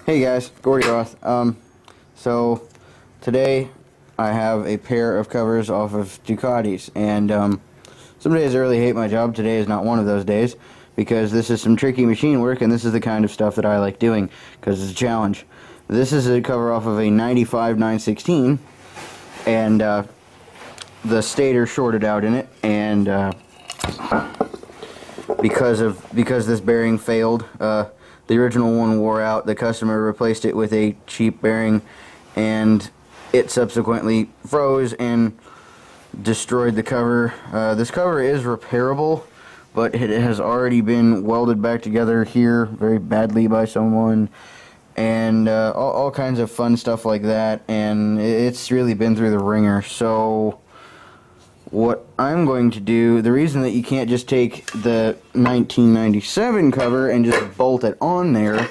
Hey guys, Gordy.roth. So today I have a pair of covers off of Ducatis, and some days I really hate my job. Today is not one of those days because this is some tricky machine work, and this is the kind of stuff that I like doing because it's a challenge. This is a cover off of a 95 916, and the stator shorted out in it, and because this bearing failed. The original one wore out. The customer replaced it with a cheap bearing, and it subsequently froze and destroyed the cover. This cover is repairable, but it has already been welded back together here very badly by someone, and all kinds of fun stuff like that, and it's really been through the ringer. So what I'm going to do, the reason that you can't just take the 1997 cover and just bolt it on there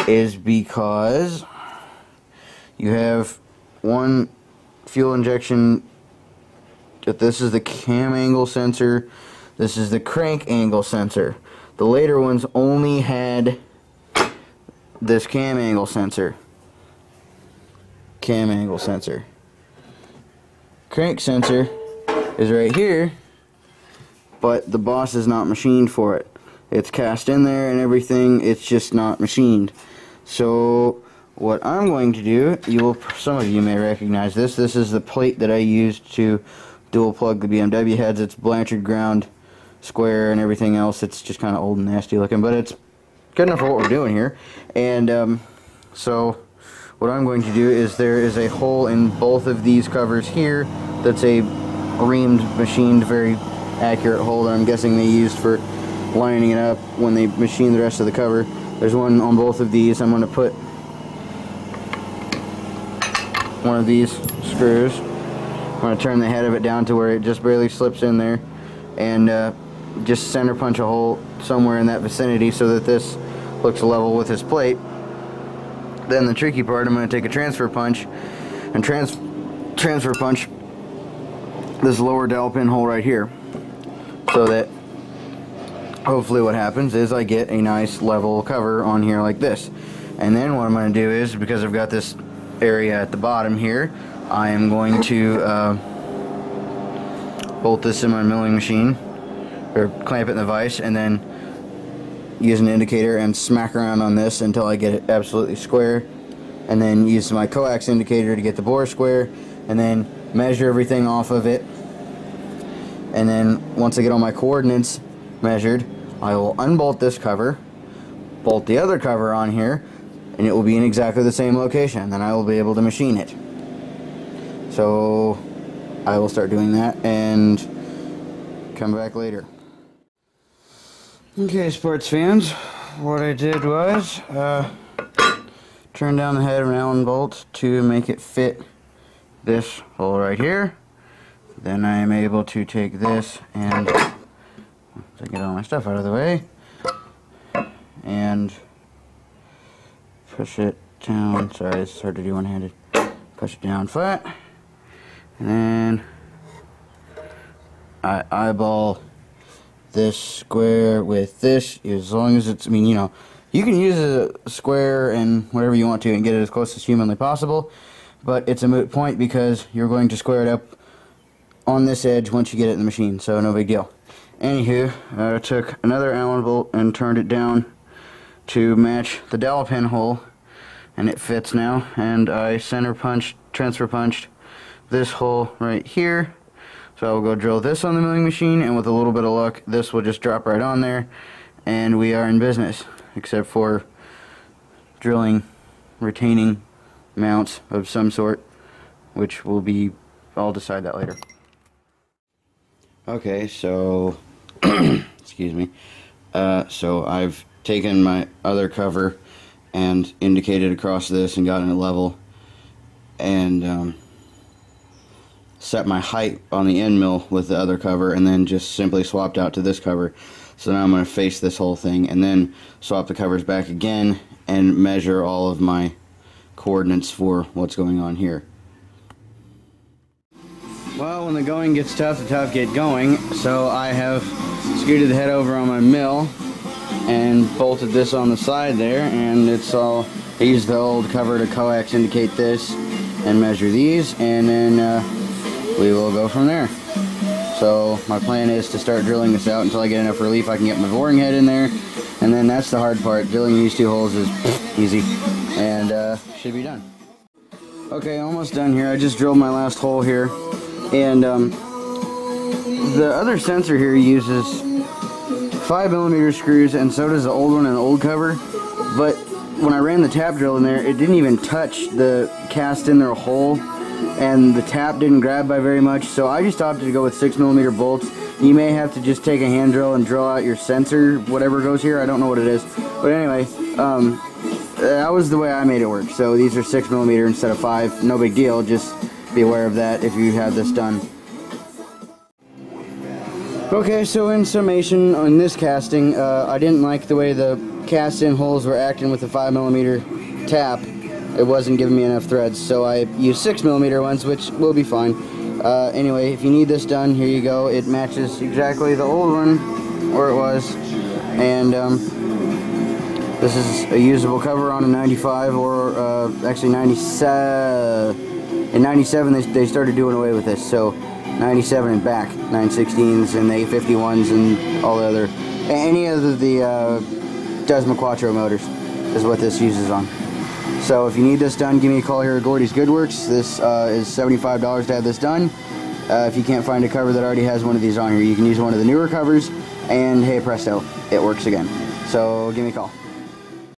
is because you have one fuel injection. This is the cam angle sensor. This is the crank angle sensor. The later ones only had this cam angle sensor. Cam angle sensor. Crank sensor is right here, but the boss is not machined for it. It's cast in there and everything, it's just not machined. So what I'm going to do, some of you may recognize this. This is the plate that I used to dual plug the BMW heads. It's Blanchard ground, square, and everything else. It's just kind of old and nasty looking, but it's good enough for what we're doing here. And so what I'm going to do is, there is a hole in both of these covers here that's a reamed, machined, very accurate hole that I'm guessing they used for lining it up when they machined the rest of the cover. There's one on both of these. I'm going to put one of these screws. I'm going to turn the head of it down to where it just barely slips in there, and just center punch a hole somewhere in that vicinity so that this looks level with this plate. Then the tricky part, I'm going to take a transfer punch and transfer punch this lower dowel pin hole right here, so that hopefully what happens is I get a nice level cover on here like this. And then what I'm going to do is, because I've got this area at the bottom here, I am going to bolt this in my milling machine, or clamp it in the vise, and then use an indicator and smack around on this until I get it absolutely square, and then use my coax indicator to get the bore square, and then measure everything off of it. And then once I get all my coordinates measured, I will unbolt this cover, bolt the other cover on here, and it will be in exactly the same location. Then I will be able to machine it. So I will start doing that and come back later. Okay, sports fans, what I did was turn down the head of an Allen bolt to make it fit this hole right here. Then I am able to take this and get all my stuff out of the way and push it down. Sorry, this is hard to do one-handed. Push it down flat, and then I eyeball this square with this, as long as it's, you can use a square and whatever you want to and get it as close as humanly possible, but it's a moot point because you're going to square it up on this edge once you get it in the machine, so no big deal. Anywho, I took another Allen bolt and turned it down to match the dowel pin hole, and it fits now. And I transfer punched this hole right here. So I will go drill this on the milling machine, and with a little bit of luck, this will just drop right on there, and we are in business, except for drilling retaining mounts of some sort, which will be, I'll decide that later. Okay, so excuse me. So I've taken my other cover and indicated across this and gotten it level, and set my height on the end mill with the other cover, and then just simply swapped out to this cover. So now I'm going to face this whole thing and then swap the covers back again and measure all of my coordinates for what's going on here. Well, when the going gets tough, the tough get going, so I have scooted the head over on my mill and bolted this on the side there, and it's all, I used the old cover to coax indicate this and measure these, and then we will go from there. So my plan is to start drilling this out until I get enough relief I can get my boring head in there, and then that's the hard part. Drilling these 2 holes is easy, and should be done. Okay, almost done here. I just drilled my last hole here, and the other sensor here uses 5mm screws, and so does the old one and the old cover, but when I ran the tap drill in there, it didn't even touch the cast in there hole, and the tap didn't grab by very much, so I just opted to go with 6mm bolts. You may have to just take a hand drill and drill out your sensor, whatever goes here. I don't know what it is, but anyway, that was the way I made it work. So these are 6mm instead of 5. No big deal, just be aware of that if you have this done. Okay, so in summation on this casting, I didn't like the way the cast-in holes were acting with the 5mm tap. It wasn't giving me enough threads, so I used 6mm ones, which will be fine. Anyway, if you need this done, here you go. It matches exactly the old one, where it was, and this is a usable cover on a 95, or actually 97. In 97, they started doing away with this, so 97 and back, 916s and the 851s and all the other, any of the Desmoquattro motors is what this uses on. So if you need this done, give me a call here at Gordy's Goodworks. This is $75 to have this done. If you can't find a cover that already has one of these on here, you can use one of the newer covers, and hey presto, it works again. So give me a call.